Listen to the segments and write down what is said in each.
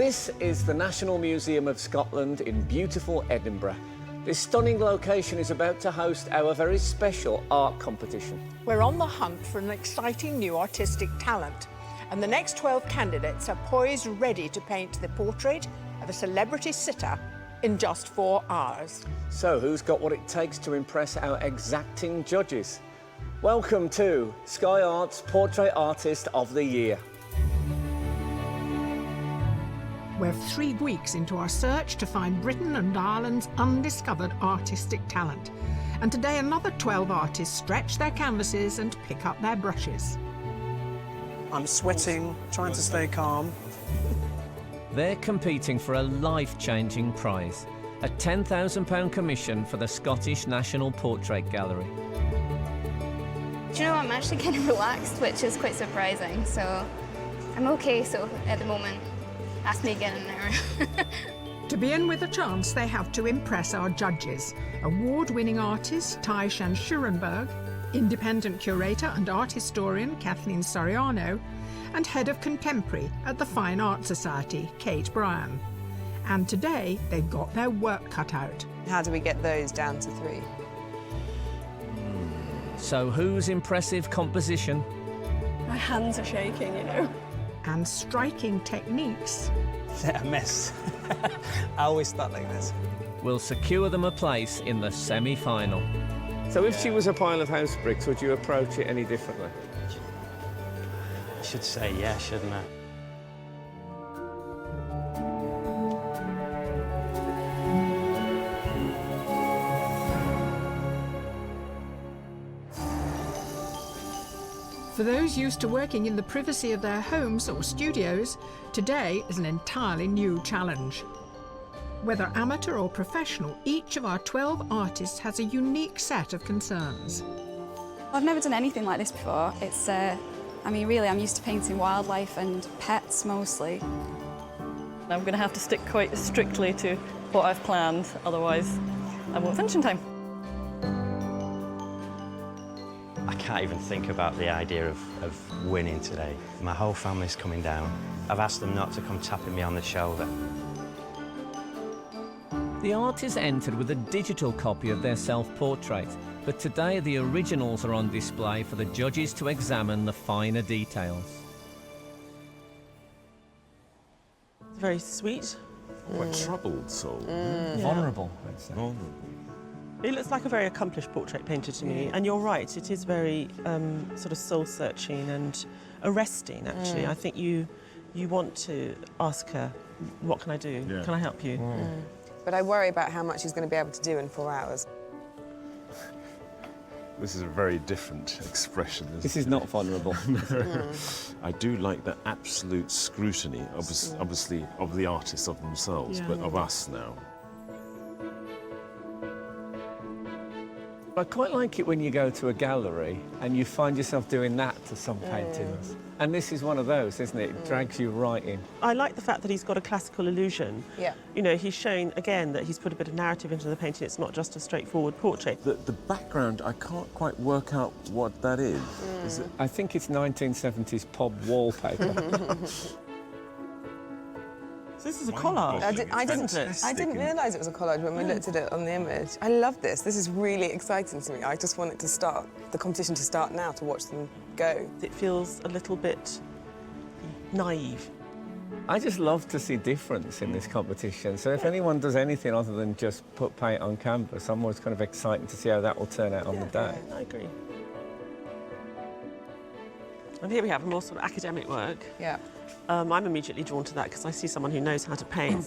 This is the National Museum of Scotland in beautiful Edinburgh. This stunning location is about to host our very special art competition. We're on the hunt for an exciting new artistic talent, and the next 12 candidates are poised ready to paint the portrait of a celebrity sitter in just 4 hours. So who's got what it takes to impress our exacting judges? Welcome to Sky Art's Portrait Artist of the Year. We're 3 weeks into our search to find Britain and Ireland's undiscovered artistic talent. And today another 12 artists stretch their canvases and pick up their brushes. I'm sweating, trying to stay calm. They're competing for a life-changing prize, a £10,000 commission for the Scottish National Portrait Gallery. Do you know, I'm actually kind of relaxed, which is quite surprising, so I'm okay at the moment. Ask me again in an hour. To be in with a chance, they have to impress our judges. Award-winning artist Taishan Schurenberg, independent curator and art historian Kathleen Soriano, and head of contemporary at the Fine Art Society, Kate Bryan. And today, they've got their work cut out. How do we get those down to 3? So whose impressive composition My hands are shaking, you know. And striking techniques They're a mess. I always start like this. will secure them a place in the semi-final? So if she was a pile of house bricks, would you approach it any differently? I should say yeah, shouldn't I? For those used to working in the privacy of their homes or studios, today is an entirely new challenge. Whether amateur or professional, each of our 12 artists has a unique set of concerns. I've never done anything like this before. It's, I mean, really, I'm used to painting wildlife and pets mostly. I'm going to have to stick quite strictly to what I've planned, otherwise I won't finish in time. I can't even think about the idea of winning today. My whole family's coming down. I've asked them not to come tapping me on the shoulder. The artists entered with a digital copy of their self-portrait, but today the originals are on display for the judges to examine the finer details. Very sweet. Quite troubled soul. Vulnerable, I'd say. Vulnerable. It looks like a very accomplished portrait painter to me, and you're right, it is very sort of soul-searching and arresting, actually. I think you want to ask her, what can I do? Yeah. Can I help you? But I worry about how much she's going to be able to do in 4 hours. This is a very different expression. This is not vulnerable. I do like the absolute scrutiny, obviously, of the artists of themselves, but of us now. I quite like it when you go to a gallery and you find yourself doing that to some paintings. And this is one of those, isn't it? It drags you right in. I like the fact that he's got a classical illusion. Yeah. You know, he's showing, again, that he's put a bit of narrative into the painting. It's not just a straightforward portrait. The background, I can't quite work out what that is. Is it? I think it's 1970s pub wallpaper. So this is a collage. I didn't realise it was a collage when we looked at it on the image. I love this. This is really exciting to me. I just want it to start, the competition to start now, to watch them go. It feels a little bit naive. I just love to see difference in this competition. So if anyone does anything other than just put paint on canvas, I'm always kind of excited to see how that will turn out on the day. I agree. And here we have a more sort of academic work. Yeah. I'm immediately drawn to that because I see someone who knows how to paint.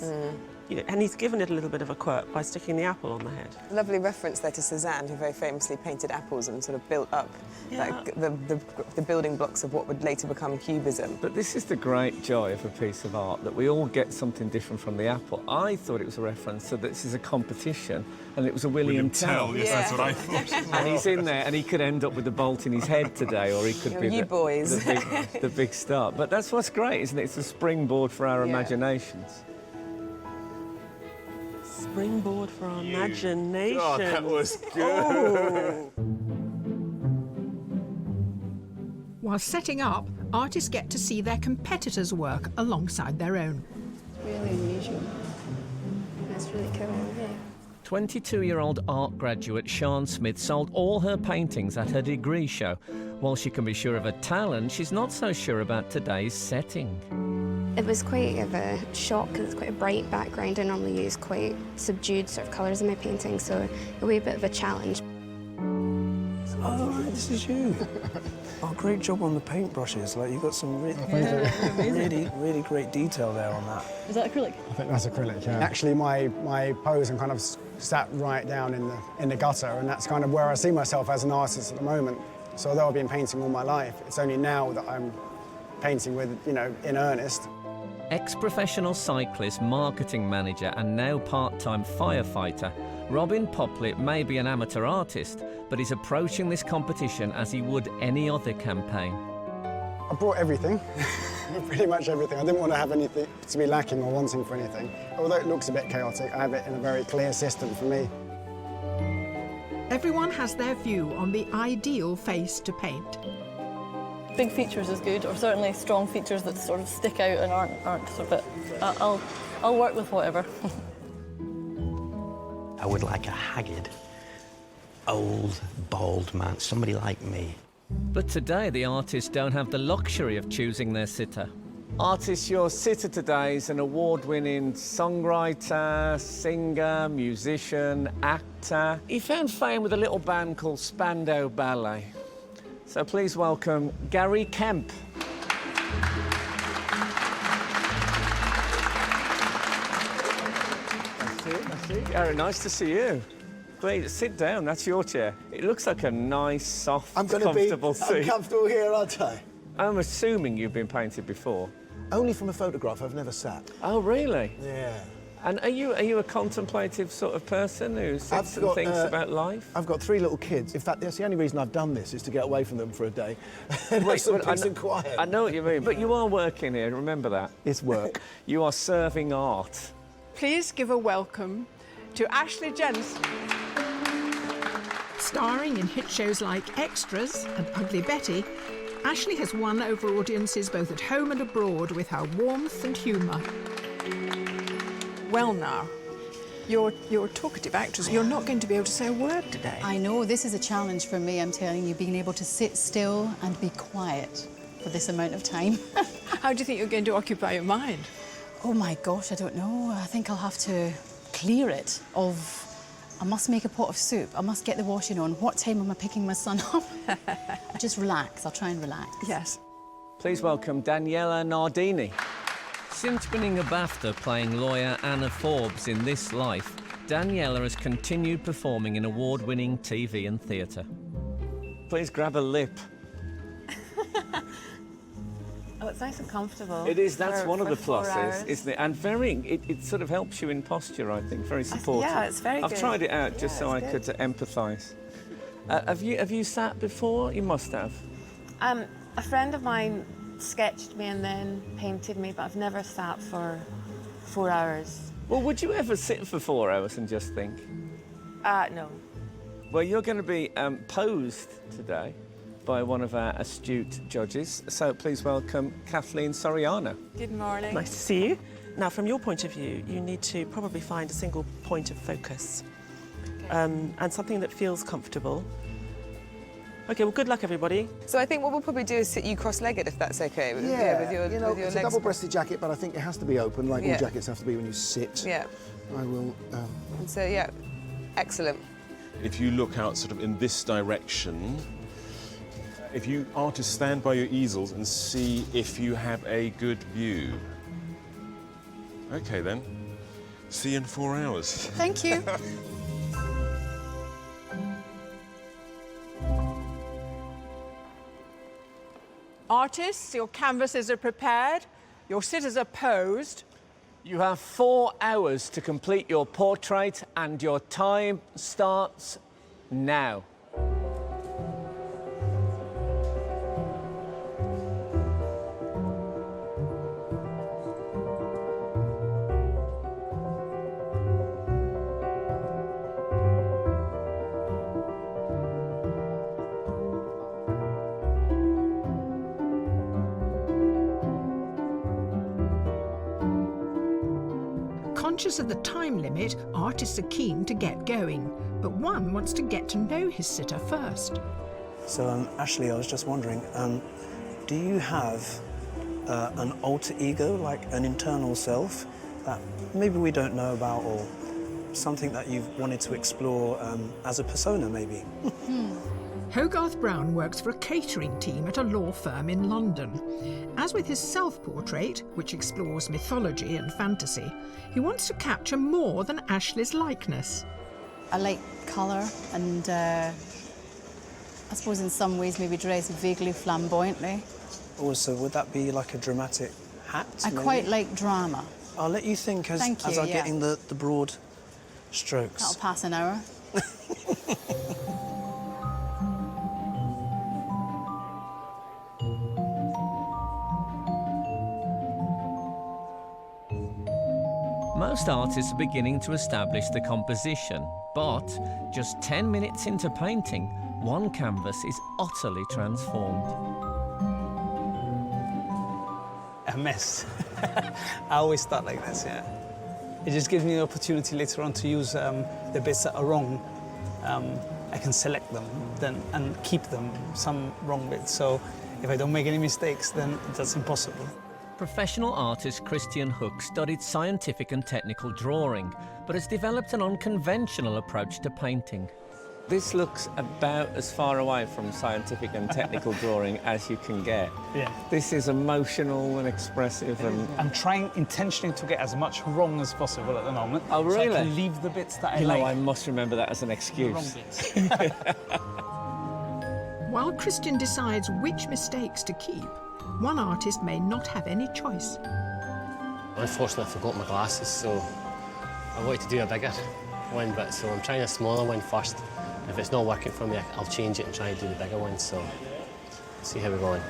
You know, and he's given it a little bit of a quirk by sticking the apple on the head. Lovely reference there to Cézanne, who very famously painted apples and sort of built up like, the building blocks of what would later become Cubism. But this is the great joy of a piece of art, that we all get something different from the apple. I thought it was a reference so this is a competition, and it was a William Tell. Yes, that's what I thought. And he's in there, and he could end up with a bolt in his head today, or he could be the big star. But that's what's great, isn't it? It's a springboard for our imaginations. Springboard for our imagination. God, that was good. While setting up, artists get to see their competitors' work alongside their own. really unusual. That's really cool, yeah. 22-year-old art graduate Sian Smith sold all her paintings at her degree show. While she can be sure of her talent, she's not so sure about today's setting. It was quite of a shock because it's quite a bright background. I normally use quite subdued sort of colours in my painting, so a wee bit of a challenge. Oh, right, this is you. Oh, great job on the paintbrushes. Like, you've got some really great detail there on that. Is that acrylic? I think that's acrylic, yeah. Actually, my posing kind of sat right down in the gutter, and that's kind of where I see myself as an artist at the moment. So although I've been painting all my life, it's only now that I'm painting with, you know, in earnest. Ex-professional cyclist, marketing manager and now part-time firefighter, Robin Poplett may be an amateur artist, but he's approaching this competition as he would any other campaign. I brought everything, pretty much everything. I didn't want to have anything to be lacking or wanting for anything. Although it looks a bit chaotic, I have it in a very clear system for me. Everyone has their view on the ideal face to paint. Big features is good, or certainly strong features that sort of stick out and aren't sort of. I'll work with whatever. I would like a haggard, old, bald man, somebody like me. But today the artists don't have the luxury of choosing their sitter. Artist, your sitter today is an award-winning songwriter, singer, musician, actor. He found fame with a little band called Spandau Ballet. So please welcome Gary Kemp. Gary, nice to see you. Please, sit down, that's your chair. It looks like a nice, soft, comfortable seat. I'm comfortable here, aren't I? I'm assuming you've been painted before. Only from a photograph, I've never sat. Oh, really? Yeah. And are you a contemplative sort of person who sits and thinks about life? I've got 3 little kids. In fact, that's the only reason I've done this, is to get away from them for a day and have some peace and quiet. I know what you mean, but you are working here, remember that? It's work. You are serving art. Please give a welcome to Ashley Jensen. Starring in hit shows like Extras and Ugly Betty, Ashley has won over audiences both at home and abroad with her warmth and humour. Well now, you're a talkative actress. You're not going to be able to say a word today. I know, this is a challenge for me, I'm telling you, being able to sit still and be quiet for this amount of time. How do you think you're going to occupy your mind? Oh my gosh, I don't know. I think I'll have to clear it of... I must make a pot of soup. I must get the washing on. What time am I picking my son up? Just relax. I'll try and relax. Yes. Please welcome Daniela Nardini. Since winning a BAFTA playing lawyer Anna Forbes in This Life, Daniela has continued performing in award-winning TV and theatre. Please grab a lip. Oh, it's nice and comfortable. It is, that's one of the pluses, isn't it? And it sort of helps you in posture, I think, very supportive. Yeah, it's very good. I've tried it out just so I could empathise. Have you sat before? You must have. A friend of mine sketched me and then painted me, but I've never sat for 4 hours. Well, would you ever sit for 4 hours and just think? No. Well, you're going to be posed today by one of our astute judges. So please welcome Kathleen Soriano. Good morning. Nice to see you. Now, from your point of view, you need to probably find a single point of focus and something that feels comfortable. OK, well, good luck, everybody. So I think what we'll probably do is sit you cross-legged, if that's OK. With your it's legs. a double-breasted jacket, but I think it has to be open, like all jackets have to be when you sit. Yeah. I will... And so, yeah, excellent. If you look out sort of in this direction, if you are to stand by your easels and see if you have a good view. OK, then. See you in 4 hours. Thank you. Artists, your canvases are prepared, your sitters are posed. You have 4 hours to complete your portrait and your time starts now. Conscious of the time limit, artists are keen to get going, but one wants to get to know his sitter first. So, Ashley, I was just wondering, do you have an alter ego, like an internal self, that maybe we don't know about, or something that you've wanted to explore as a persona, maybe? Hogarth Brown works for a catering team at a law firm in London. As with his self-portrait, which explores mythology and fantasy, he wants to capture more than Ashley's likeness. I like colour and I suppose in some ways maybe dress vaguely flamboyantly. Also, would that be like a dramatic hat? I quite like drama. I'll let you think as I get in the broad strokes. That'll pass an hour. Most artists are beginning to establish the composition, but just 10 minutes into painting, one canvas is utterly transformed. A mess. I always start like this, yeah. It just gives me the opportunity later on to use the bits that are wrong. I can select them then and keep them, some wrong bits. So if I don't make any mistakes, then that's impossible. Professional artist Christian Hook studied scientific and technical drawing, but has developed an unconventional approach to painting. This looks about as far away from scientific and technical drawing as you can get. Yeah. This is emotional and expressive and... I'm trying intentionally to get as much wrong as possible at the moment. Oh, really? So I can leave the bits that I You like. know, I must remember that as an excuse. Wrong bits. While Christian decides which mistakes to keep, one artist may not have any choice. Unfortunately, I forgot my glasses, so I wanted to do a bigger one, but so I'm trying a smaller one first. If it's not working for me, I'll change it and try and do the bigger one, so see how we're going.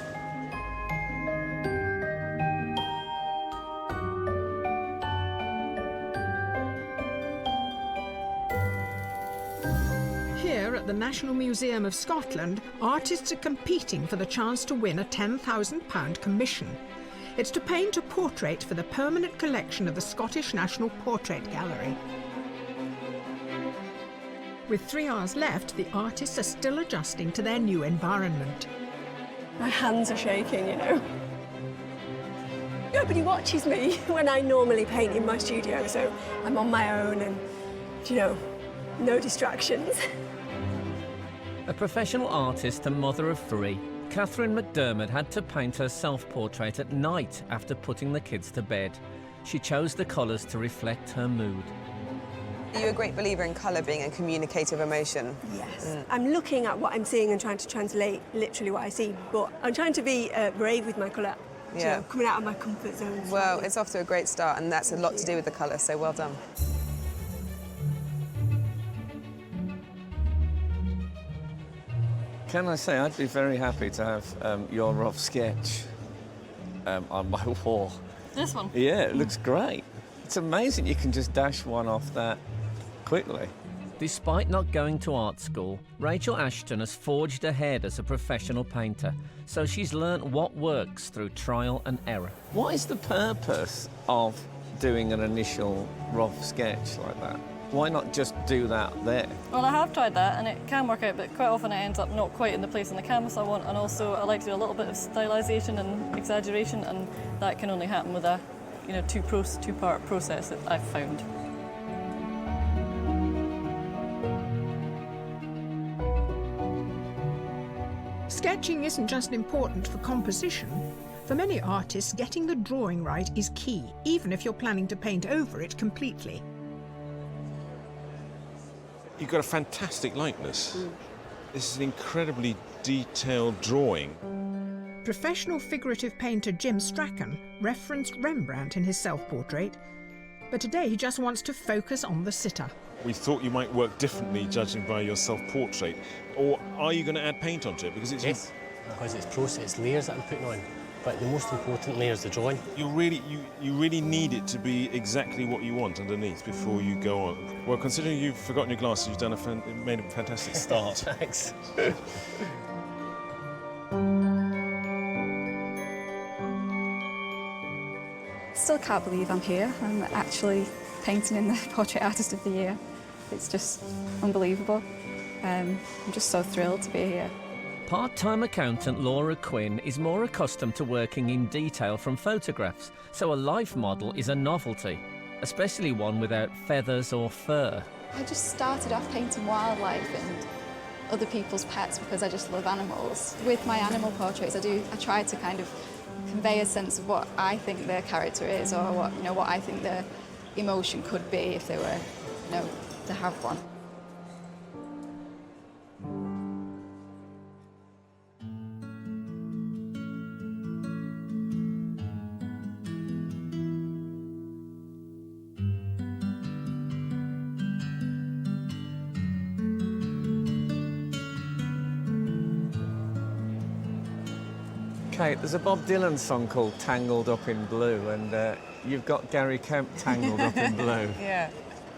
Here at the National Museum of Scotland, artists are competing for the chance to win a £10,000 commission. It's to paint a portrait for the permanent collection of the Scottish National Portrait Gallery. With 3 hours left, the artists are still adjusting to their new environment. My hands are shaking, you know. Nobody watches me when I normally paint in my studio, so I'm on my own and, you know, no distractions. A professional artist and mother of 3, Catherine McDermott had to paint her self-portrait at night after putting the kids to bed. She chose the colours to reflect her mood. Are you a great believer in colour being a communicative emotion? Yes. I'm looking at what I'm seeing and trying to translate literally what I see, but I'm trying to be brave with my colour, you know, coming out of my comfort zone. Well, it's off to a great start, and that's a lot to do with the colour, so well done. Can I say, I'd be very happy to have your rough sketch on my wall. This one? Yeah, it looks great. It's amazing you can just dash one off that quickly. Despite not going to art school, Rachel Ashton has forged ahead as a professional painter, so she's learnt what works through trial and error. What is the purpose of doing an initial rough sketch like that? Why not just do that there? Well, I have tried that and it can work out, but quite often it ends up not quite in the place on the canvas I want, and also I like to do a little bit of stylisation and exaggeration, and that can only happen with a two-part process that I've found. Sketching isn't just important for composition. For many artists, getting the drawing right is key, even if you're planning to paint over it completely. You've got a fantastic likeness. This is an incredibly detailed drawing. Professional figurative painter Jim Strachan referenced Rembrandt in his self-portrait, but today he just wants to focus on the sitter. We thought you might work differently judging by your self-portrait. Or are you going to add paint onto it? Because it's because it's process, layers that I'm putting on. But the most important layer is the drawing. You really need it to be exactly what you want underneath before you go on. Well, considering you've forgotten your glasses, you've done made a fantastic start. Thanks. Still can't believe I'm here. I'm actually painting in the Portrait Artist of the Year. It's just unbelievable. I'm just so thrilled to be here. Part-time accountant Laura Quinn is more accustomed to working in detail from photographs, so a life model is a novelty, especially one without feathers or fur. I just started off painting wildlife and other people's pets because I just love animals. With my animal portraits, I try to kind of convey a sense of what I think their character is, or what I think their emotion could be if they were, to have one. Kate, there's a Bob Dylan song called Tangled Up in Blue, and you've got Gary Kemp tangled up in blue. Yeah.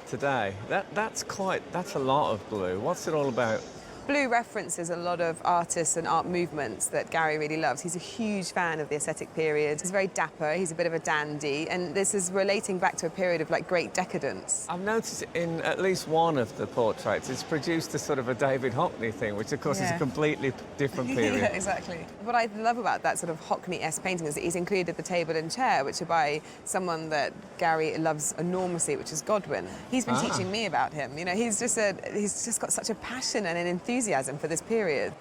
Today. That's a lot of blue. What's it all about? Blue references a lot of artists and art movements that Gary really loves. He's a huge fan of the aesthetic period. He's very dapper, he's a bit of a dandy, and this is relating back to a period of great decadence. I've noticed in at least one of the portraits, it's produced a sort of a David Hockney thing, which of course is a completely different period. Yeah, exactly. What I love about that sort of Hockney-esque painting is that he's included the table and chair, which are by someone that Gary loves enormously, which is Godwin. He's been teaching me about him. He's just got such a passion and an enthusiasm for this period.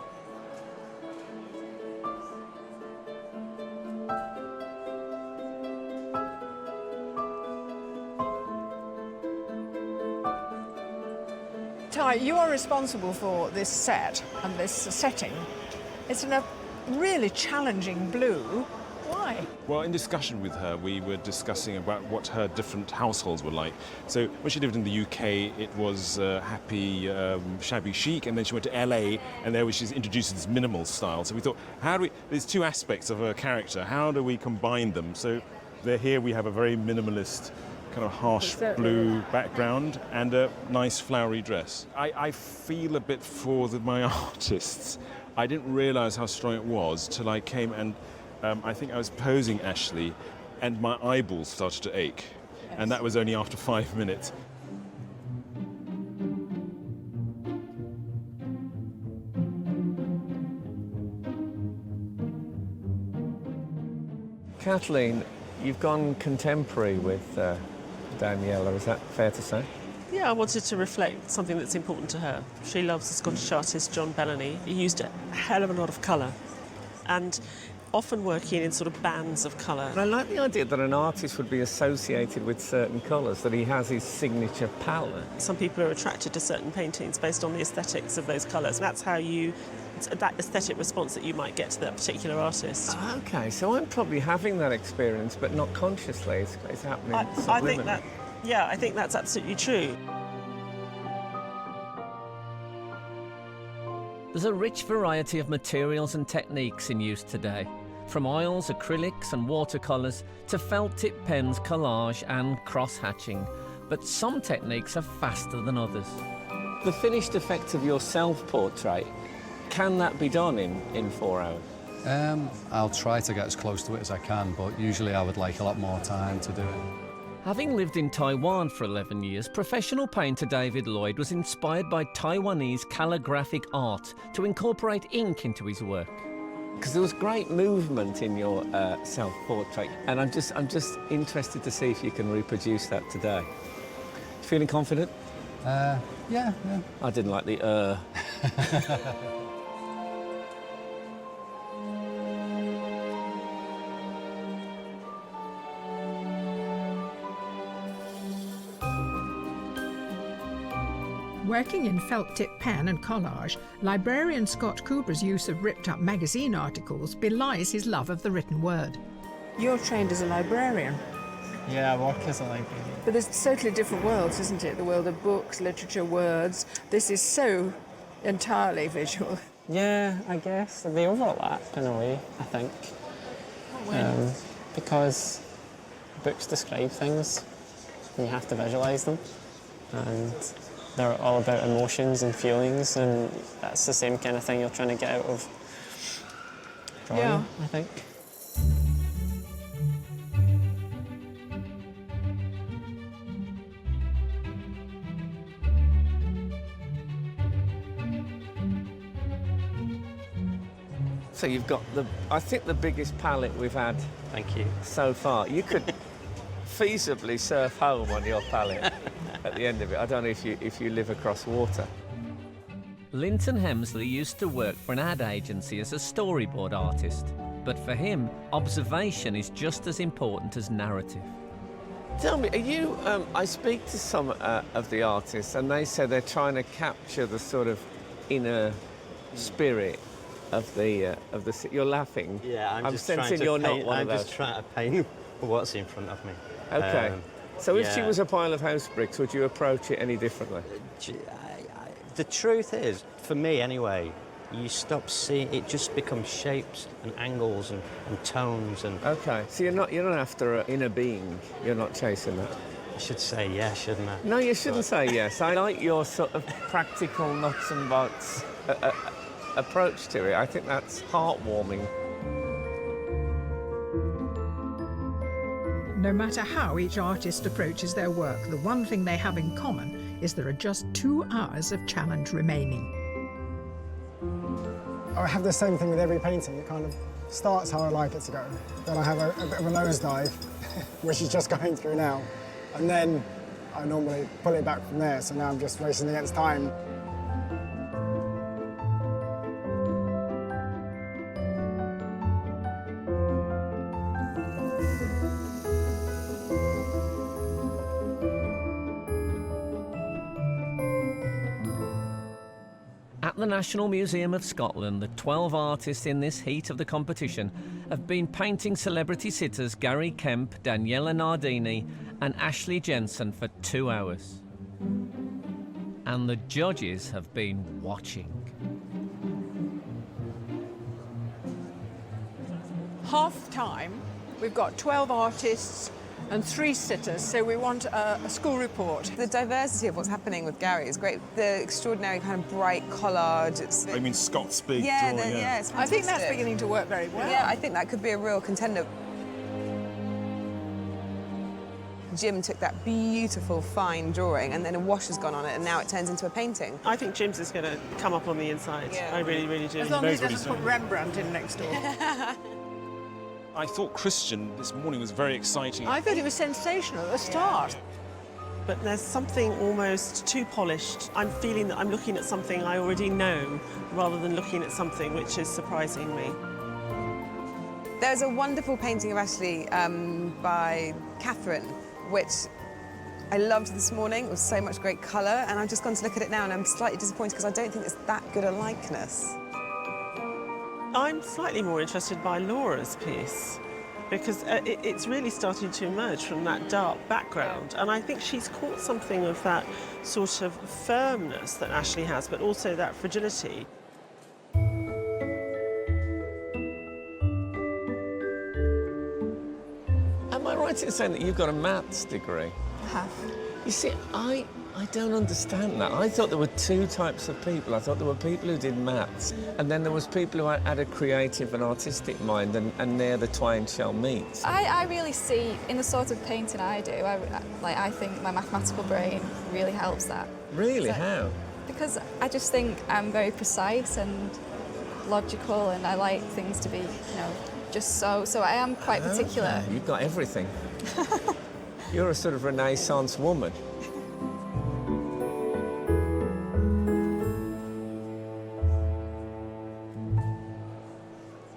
Ty, you are responsible for this set and this setting. It's in a really challenging blue. Why? Well, in discussion with her, we were discussing about what her different households were like. So when she lived in the UK, it was happy, shabby chic, and then she went to LA, and there she's introduced this minimal style. So we thought, there's two aspects of her character, how do we combine them? So here we have a very minimalist, kind of harsh blue background and a nice flowery dress. I feel a bit for my artists. I didn't realise how strong it was till I came and I think I was posing Ashley and my eyeballs started to ache. Yes. And that was only after 5 minutes. Kathleen, you've gone contemporary with Daniela, is that fair to say? Yeah, I wanted to reflect something that's important to her. She loves the Scottish artist John Bellamy. He used a hell of a lot of colour, and often working in sort of bands of colour. And I like the idea that an artist would be associated with certain colours, that he has his signature palette. Some people are attracted to certain paintings based on the aesthetics of those colours. That's how that aesthetic response that you might get to that particular artist. OK, so I'm probably having that experience, but not consciously. It's happening subliminally. I think that's absolutely true. There's a rich variety of materials and techniques in use today, from oils, acrylics and watercolours to felt tip pens, collage and cross-hatching. But some techniques are faster than others. The finished effect of your self-portrait, can that be done in 4 hours? I'll try to get as close to it as I can, but usually I would like a lot more time to do it. Having lived in Taiwan for 11 years, professional painter David Lloyd was inspired by Taiwanese calligraphic art to incorporate ink into his work. Because there was great movement in your self-portrait, and I'm just interested to see if you can reproduce that today. Feeling confident? Yeah. I didn't like the Working in felt-tip pen and collage, librarian Scott Kubra's use of ripped-up magazine articles belies his love of the written word. You're trained as a librarian. Yeah, I work as a librarian. But there's totally different worlds, isn't it? The world of books, literature, words. This is so entirely visual. Yeah, I guess. They overlap in a way, I think. Because books describe things, and you have to visualise them. And they're all about emotions and feelings, and that's the same kind of thing you're trying to get out of drawing, I think. So you've got I think the biggest palette we've had. Thank you. So far. You could feasibly surf home on your palette at the end of it. I don't know if you live across water. Linton Hemsley used to work for an ad agency as a storyboard artist, but for him, observation is just as important as narrative. Tell me, are you? I speak to some of the artists, and they say they're trying to capture the sort of inner spirit of the. You're laughing. Yeah, I'm just sensing trying to you're paint, not one I'm of those. just trying to paint what's in front of me. Okay. So if she yeah. was a pile of house bricks, would you approach it any differently? The truth is, for me anyway, you stop seeing it. Just becomes shapes and angles and tones and. Okay. So you're not after an inner being. You're not chasing that. I should say yes, shouldn't I? No, you shouldn't say yes. I like your sort of practical nuts and bolts approach to it. I think that's heartwarming. No matter how each artist approaches their work, the one thing they have in common is there are just 2 hours of challenge remaining. I have the same thing with every painting. It kind of starts how I like it to go. Then I have a bit of a nosedive, which is just going through now. And then I normally pull it back from there, so now I'm just racing against time. At the National Museum of Scotland, the 12 artists in this heat of the competition have been painting celebrity sitters Gary Kemp, Daniela Nardini and Ashley Jensen for 2 hours. And the judges have been watching. Half time, we've got 12 artists and 3 sitters, so we want a school report. The diversity of what's happening with Gary is great. The extraordinary kind of bright collage. I mean, Scott's big yeah, drawing, yeah, it's I think that's fantastic. beginning to work very well. Yeah, I think that could be a real contender. Jim took that beautiful, fine drawing and then a wash has gone on it and now it turns into a painting. I think Jim's is going to come up on the inside. Yeah. I really, really do. As long as he doesn't put Rembrandt in next door. I thought Christian this morning was very exciting. I thought it was sensational at the start. But there's something almost too polished. I'm feeling that I'm looking at something I already know rather than looking at something which is surprising me. There's a wonderful painting of Ashley by Catherine, which I loved this morning. It was so much great colour, and I've just gone to look at it now and I'm slightly disappointed because I don't think it's that good a likeness. I'm slightly more interested by Laura's piece because it's really starting to emerge from that dark background, and I think she's caught something of that sort of firmness that Ashley has, but also that fragility. Am I right in saying that you've got a maths degree? I have. You see, I don't understand that. I thought there were 2 types of people. I thought there were people who did maths, and then there was people who had a creative and artistic mind, and there the twain shall meet. I really see, in the sort of painting I do, I think my mathematical brain really helps that. Really? So- How? Because I just think I'm very precise and logical, and I like things to be, just so. So I am quite particular. Okay, you've got everything. You're a sort of Renaissance woman.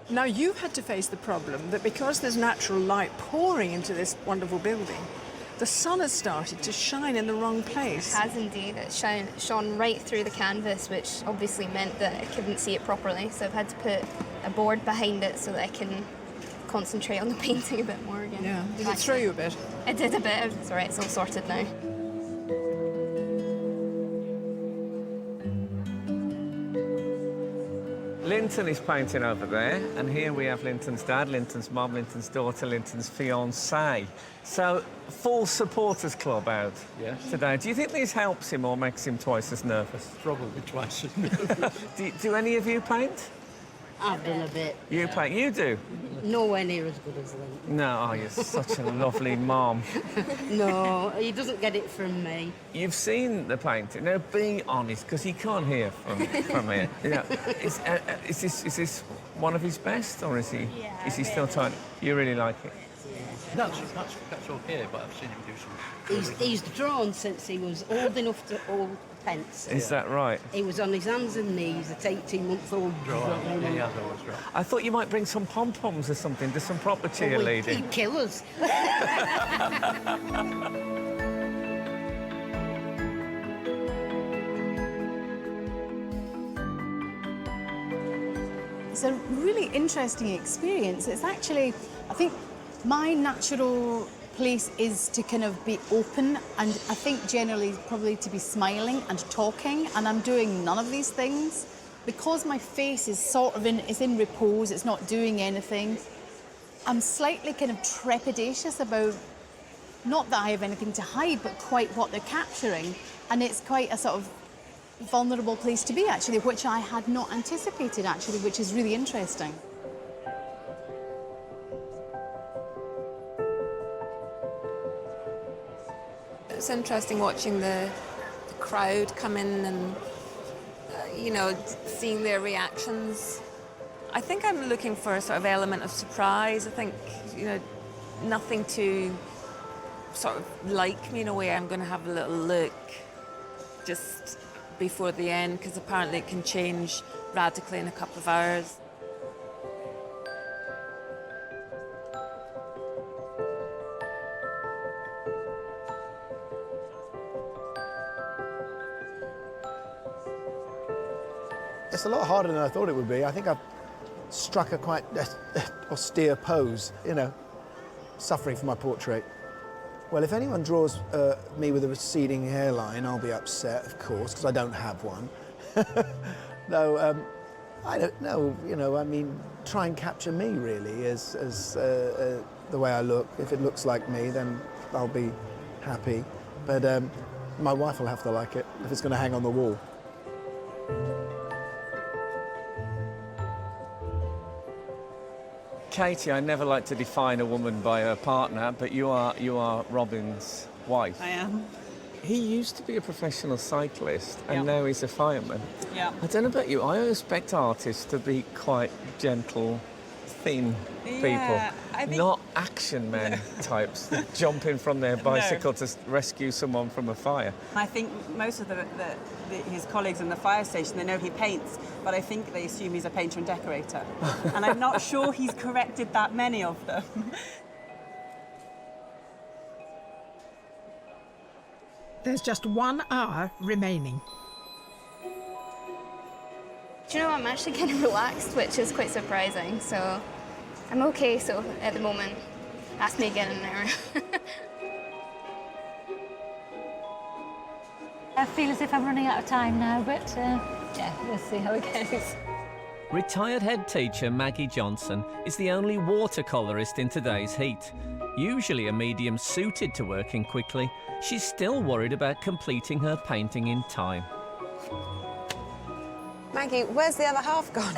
Now, you've had to face the problem that because there's natural light pouring into this wonderful building, the sun has started to shine in the wrong place. It has indeed. It's shone right through the canvas, which obviously meant that I couldn't see it properly. So I've had to put a board behind it so that I can concentrate on the painting a bit more again. Yeah. Did it throw you a bit? It did a bit. It's all right. It's all sorted now. Linton is painting over there, and here we have Linton's dad, Linton's mum, Linton's daughter, Linton's fiancée. So, full supporters club out today. Do you think this helps him or makes him twice as nervous? Probably twice as nervous. do any of you paint? I've done a bit. You paint? You do? Nowhere near as good as them. No, oh, you're such a lovely mom. No, he doesn't get it from me. You've seen the painting. Now, be honest, because he can't hear from here. You know, is this one of his best, or is he still trying? You really like it? That's okay, but I've seen him do some... He's drawn since he was old enough to hold a pencil. Is that right? He was on his hands and knees at 18-month-old. I thought you might bring some pom-poms or something, do some proper cheerleading. He'd kill us. It's a really interesting experience. It's actually, I think, my natural place is to kind of be open, and I think generally probably to be smiling and talking, and I'm doing none of these things. Because my face is sort of in repose, it's not doing anything, I'm slightly kind of trepidatious about, not that I have anything to hide, but quite what they're capturing. And it's quite a sort of vulnerable place to be, actually, which I had not anticipated, actually, which is really interesting. It's interesting watching the crowd come in and, you know, seeing their reactions. I think I'm looking for a sort of element of surprise. I think, you know, nothing to sort of like me in a way. I'm going to have a little look just before the end, because apparently it can change radically in a couple of hours. It's a lot harder than I thought it would be. I think I've struck a quite austere pose, you know, suffering for my portrait. Well, if anyone draws me with a receding hairline, I'll be upset, of course, because I don't have one. No, I don't know, you know, I mean, try and capture me, really, as the way I look. If it looks like me, then I'll be happy. But my wife will have to like it if it's going to hang on the wall. Katie, I never like to define a woman by her partner, but you are Robin's wife. I am. He used to be a professional cyclist, and now he's a fireman. Yeah. I don't know about you, I expect artists to be quite gentle, thin people, not action men types that jump in from their bicycle to rescue someone from a fire. I think most of his colleagues in the fire station, they know he paints, but I think they assume he's a painter and decorator. And I'm not sure he's corrected that many of them. There's just 1 hour remaining. Do you know, I'm actually kind of relaxed, which is quite surprising, so I'm okay so at the moment. Ask me again in an hour. I feel as if I'm running out of time now, but yeah, we'll see how it goes. Retired head teacher Maggie Johnson is the only watercolourist in today's heat. Usually a medium suited to working quickly, she's still worried about completing her painting in time. Maggie, where's the other half gone?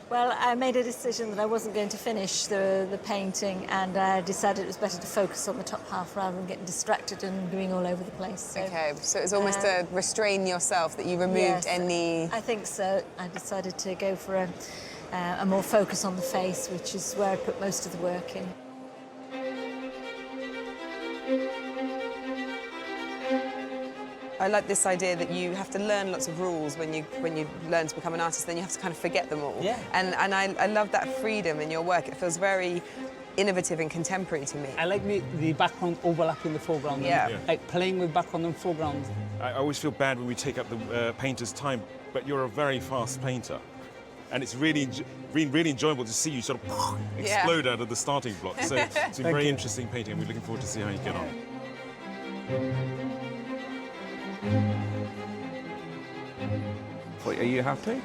Well, I made a decision that I wasn't going to finish the painting, and I decided it was better to focus on the top half rather than getting distracted and doing all over the place. So, okay, so it was almost to restrain yourself that you removed any... I think so. I decided to go for a more focus on the face, which is where I put most of the work in. I like this idea that you have to learn lots of rules when you learn to become an artist, then you have to kind of forget them all. Yeah. And I love that freedom in your work. It feels very innovative and contemporary to me. I like the background overlapping the foreground. Yeah. Like playing with background and foreground. I always feel bad when we take up the painter's time, but you're a very fast painter. And it's really enjoyable to see you sort of explode out of the starting block. So it's a very interesting painting, and we're looking forward to see how you get on. Are you happy?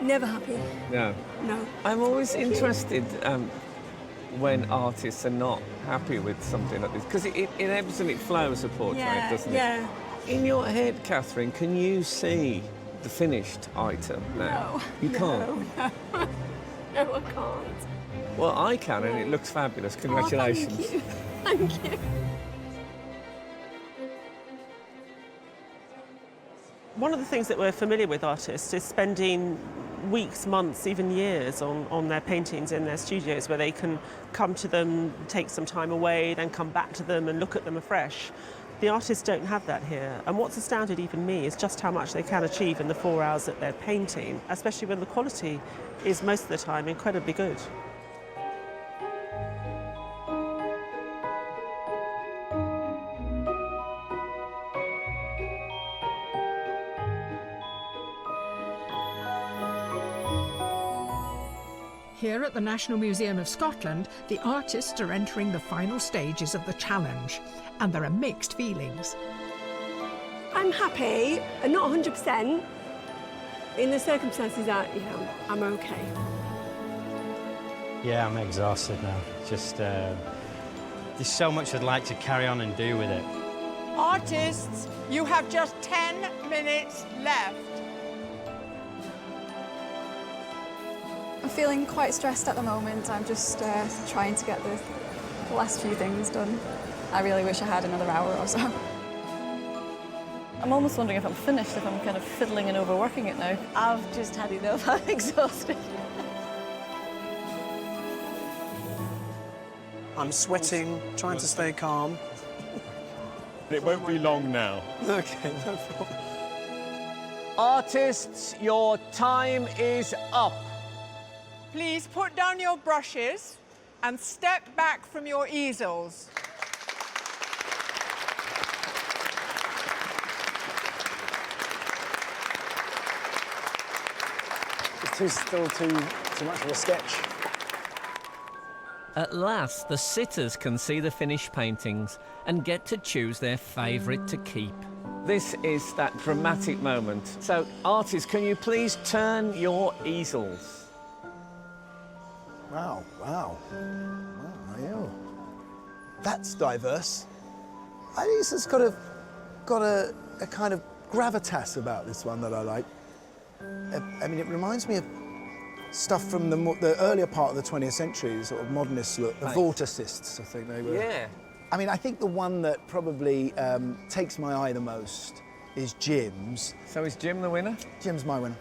Never happy. No. No. I'm always interested when artists are not happy with something like this, because it ebbs and it flows, a portrait, doesn't it? Yeah. In your head, Catherine, can you see the finished item now? No. You can't? No, I can't. Well, I can, and it looks fabulous. Congratulations. Oh, thank you. Thank you. One of the things that we're familiar with artists is spending weeks, months, even years on their paintings in their studios, where they can come to them, take some time away, then come back to them and look at them afresh. The artists don't have that here, and what's astounded even me is just how much they can achieve in the 4 hours that they're painting, especially when the quality is most of the time incredibly good. Here at the National Museum of Scotland, the artists are entering the final stages of the challenge, and there are mixed feelings. I'm happy, and not 100%. In the circumstances that, I'm okay. Yeah, I'm exhausted now. Just, there's so much I'd like to carry on and do with it. Artists, you have just 10 minutes left. I'm feeling quite stressed at the moment. I'm just trying to get the last few things done. I really wish I had another hour or so. I'm almost wondering if I'm finished, if I'm kind of fiddling and overworking it now. I've just had enough. I'm exhausted. I'm sweating, trying to stay calm. It won't be long now. Okay, no problem. Artists, your time is up. Please put down your brushes and step back from your easels. It's still too much of a sketch. At last, the sitters can see the finished paintings and get to choose their favourite to keep. This is that dramatic moment. So, artists, can you please turn your easels? Wow, wow. Yeah. That's diverse. I think this has got a kind of gravitas about this one that I like. I mean, it reminds me of stuff from the earlier part of the 20th century, sort of modernist look, the vorticists, I think they were. Yeah. I mean, I think the one that probably takes my eye the most is Jim's. So is Jim the winner? Jim's my winner.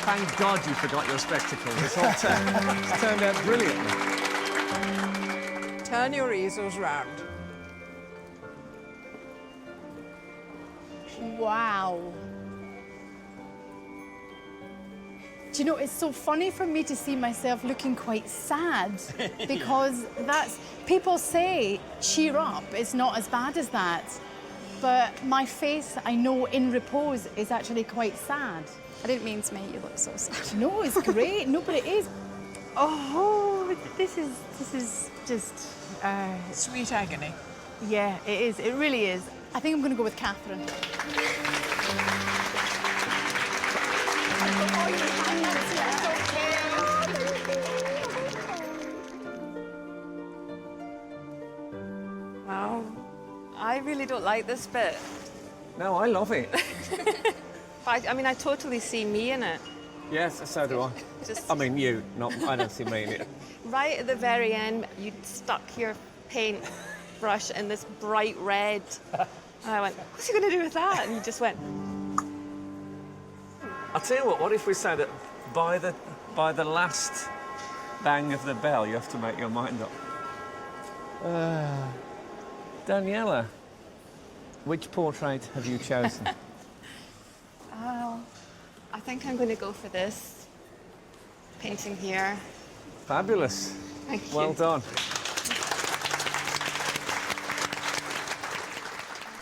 Thank God you forgot your spectacles. It's all turned out brilliantly. Turn your easels round. Wow. Do you know, it's so funny for me to see myself looking quite sad because people say, cheer up, it's not as bad as that. But my face, I know in repose, is actually quite sad. I didn't mean to make you look so sad. No, it's great. No, but it is. Oh, this is just... Sweet agony. Yeah, it is. It really is. I think I'm going to go with Catherine. Wow. I really don't like this bit. No, I love it. I mean, I totally see me in it. Yes, so do I. I mean, you, not, I don't see me in it. Right at the very end, you stuck your paint brush in this bright red. And I went, what's he going to do with that? And you just went... I'll tell you what if we say that by the last bang of the bell, you have to make your mind up. Daniela, which portrait have you chosen? I think I'm going to go for this painting here. Fabulous. Thank you. Well done.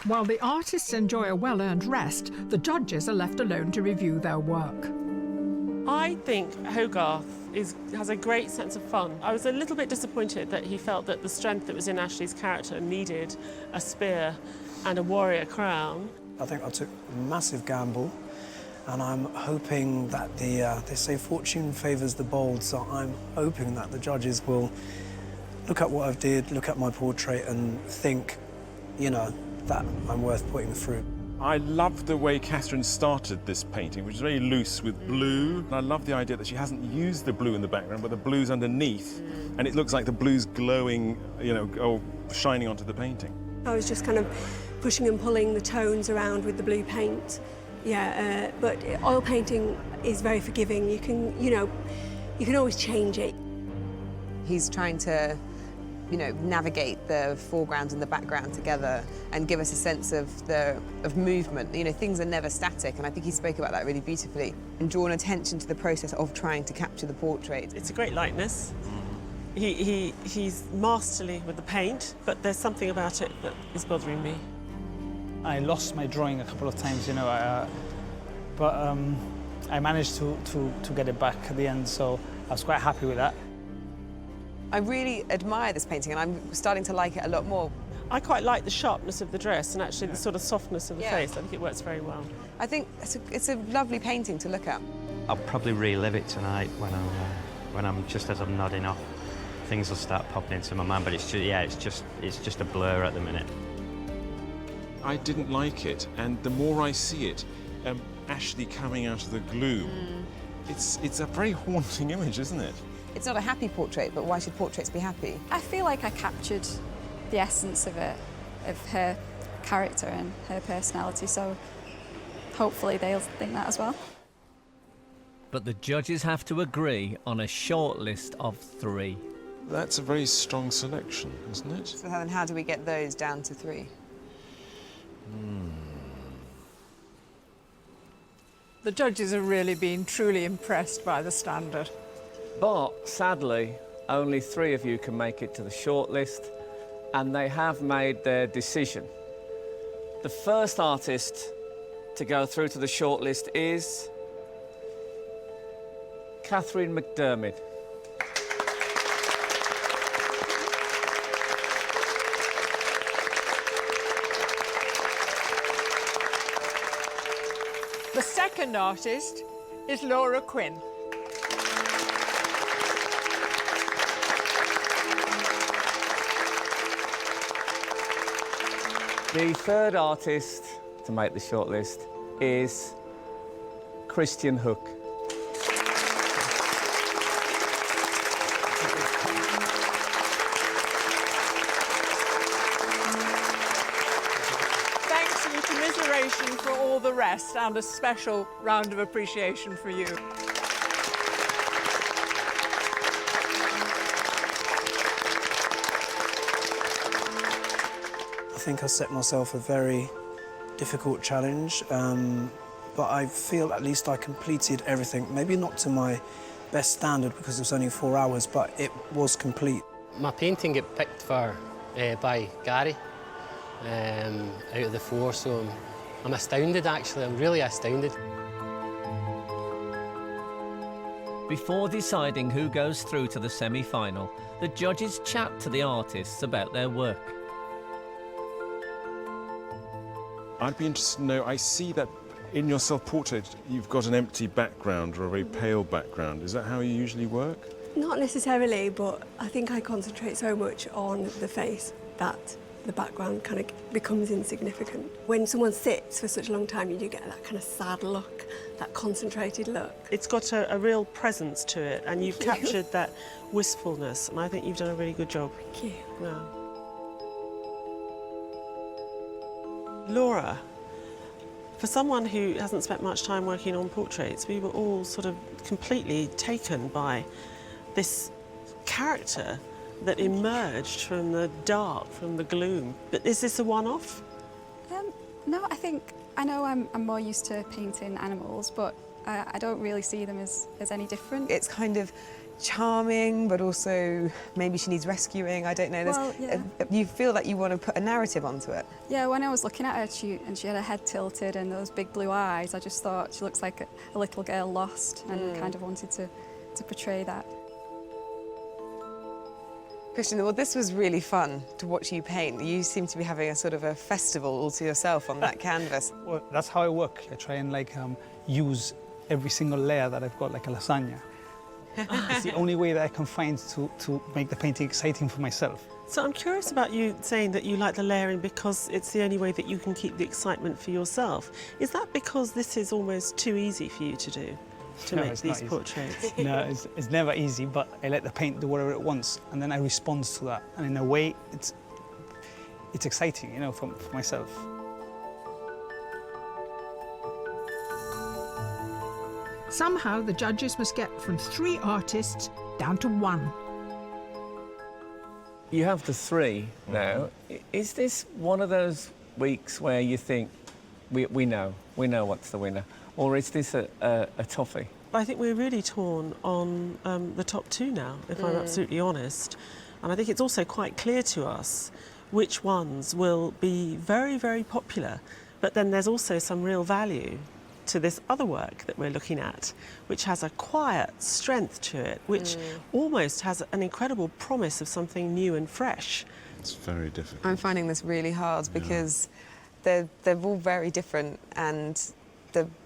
While the artists enjoy a well-earned rest, the judges are left alone to review their work. I think Hogarth has a great sense of fun. I was a little bit disappointed that he felt that the strength that was in Ashley's character needed a spear and a warrior crown. I think I took a massive gamble, and I'm hoping that they say fortune favours the bold, so I'm hoping that the judges will look at what I did, look at my portrait and think, that I'm worth putting through. I love the way Catherine started this painting, which is very loose with blue. And I love the idea that she hasn't used the blue in the background, but the blue's underneath. And it looks like the blue's glowing, you know, or shining onto the painting. I was just kind of pushing and pulling the tones around with the blue paint. Yeah, but oil painting is very forgiving. You can, you know, you can always change it. He's trying to, you know, navigate the foreground and the background together and give us a sense of movement. You know, things are never static, and I think he spoke about that really beautifully and drawn attention to the process of trying to capture the portrait. It's a great likeness. He's masterly with the paint, but there's something about it that is bothering me. I lost my drawing a couple of times, you know, but I managed to get it back at the end, so I was quite happy with that. I really admire this painting, and I'm starting to like it a lot more. I quite like the sharpness of the dress and actually the sort of softness of the face. I think it works very well. I think it's a lovely painting to look at. I'll probably relive it tonight when I'm just as I'm nodding off. Things will start popping into my mind, but it's just a blur at the minute. I didn't like it, and the more I see it, Ashley coming out of the gloom, it's a very haunting image, isn't it? It's not a happy portrait, but why should portraits be happy? I feel like I captured the essence of it, of her character and her personality, so hopefully they'll think that as well. But the judges have to agree on a short list of 3. That's a very strong selection, isn't it? So then how do we get those down to 3? The judges have really been truly impressed by the standard. But sadly, only 3 of you can make it to the shortlist, and they have made their decision. The first artist to go through to the shortlist is Catherine McDermott. The second artist is Laura Quinn. The third artist to make the shortlist is Christian Hook. Thanks and commiseration for all the rest, and a special round of appreciation for you. I think I set myself a very difficult challenge, but I feel at least I completed everything. Maybe not to my best standard because it was only 4 hours, but it was complete. My painting got picked for by Gary out of the 4, so I'm astounded actually, I'm really astounded. Before deciding who goes through to the semi-final, the judges chat to the artists about their work. I'd be interested to know, I see that in your self-portrait you've got an empty background or a very pale background. Is that how you usually work? Not necessarily, but I think I concentrate so much on the face that the background kind of becomes insignificant. When someone sits for such a long time, you do get that kind of sad look, that concentrated look. It's got a real presence to it, and you've captured that wistfulness, and I think you've done a really good job. Thank you. Yeah. Laura, for someone who hasn't spent much time working on portraits, we were all sort of completely taken by this character that emerged from the dark, from the gloom. But is this a one-off? No, I know I'm more used to painting animals, but I don't really see them as any different. It's kind of charming, but also maybe she needs rescuing. I don't know. Well, yeah. You feel like you want to put a narrative onto it. Yeah, when I was looking at her, she had her head tilted and those big blue eyes, I just thought she looks like a little girl lost, and kind of wanted to portray that. Christian, well, this was really fun to watch you paint. You seem to be having a sort of a festival all to yourself on that canvas. Well, that's how I work. I try and use every single layer that I've got like a lasagna. It's the only way that I can find to make the painting exciting for myself. So I'm curious about you saying that you like the layering because it's the only way that you can keep the excitement for yourself. Is that because this is almost too easy for you to do, to No, make it's these not easy. portraits? No, it's never easy, but I let the paint do whatever it wants, and then I respond to that. And in a way, it's exciting, you know, for myself. Somehow the judges must get from 3 artists down to 1. You have the 3 now. Is this one of those weeks where you think, we know what's the winner? Or is this a toughie? I think we're really torn on the top 2 now, if I'm absolutely honest. And I think it's also quite clear to us which ones will be very, very popular. But then there's also some real value to this other work that we're looking at, which has a quiet strength to it, which almost has an incredible promise of something new and fresh. It's very difficult. I'm finding this really hard because they're all very different, and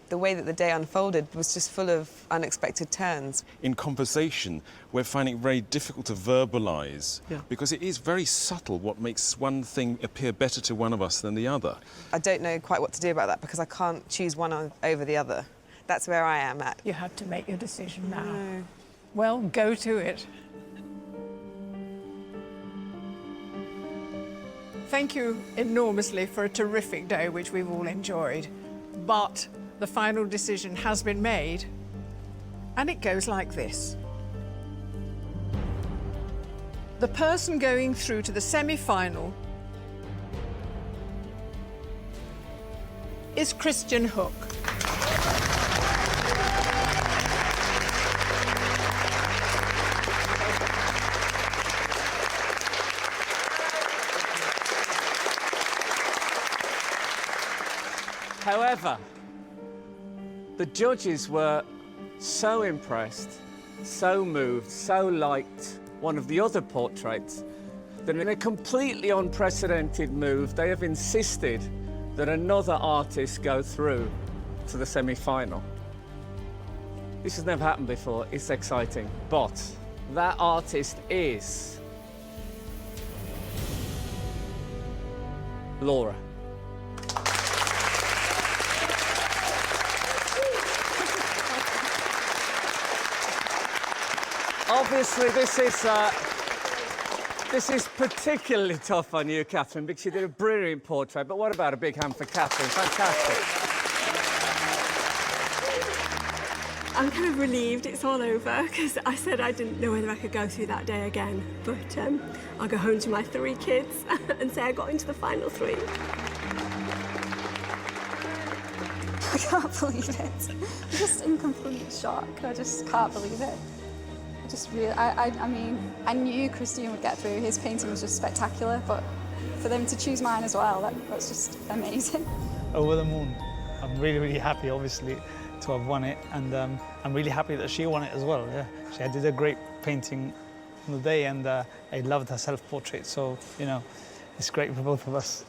the way that the day unfolded was just full of unexpected turns. In conversation, we're finding it very difficult to verbalise because it is very subtle what makes one thing appear better to one of us than the other. I don't know quite what to do about that because I can't choose one over the other. That's where I am at. You have to make your decision now. No. Well, go to it. Thank you enormously for a terrific day, which we've all enjoyed. But the final decision has been made, and it goes like this. The person going through to the semi-final is Christian Hook. However, the judges were so impressed, so moved, so liked one of the other portraits that in a completely unprecedented move, they have insisted that another artist go through to the semi-final. This has never happened before. It's exciting. But that artist is Laura. Obviously, this is particularly tough on you, Catherine, because you did a brilliant portrait. But what about a big hand for Catherine? Fantastic. I'm kind of relieved it's all over because I said I didn't know whether I could go through that day again. But I'll go home to my 3 kids and say I got into the final 3. I can't believe it. I'm just in complete shock. I just can't believe it. I mean, I knew Christian would get through. His painting was just spectacular, but for them to choose mine as well, that's just amazing. Over the moon. I'm really, really happy, obviously, to have won it, and I'm really happy that she won it as well. Yeah, she did a great painting on the day, and I loved her self-portrait. So, you know, it's great for both of us.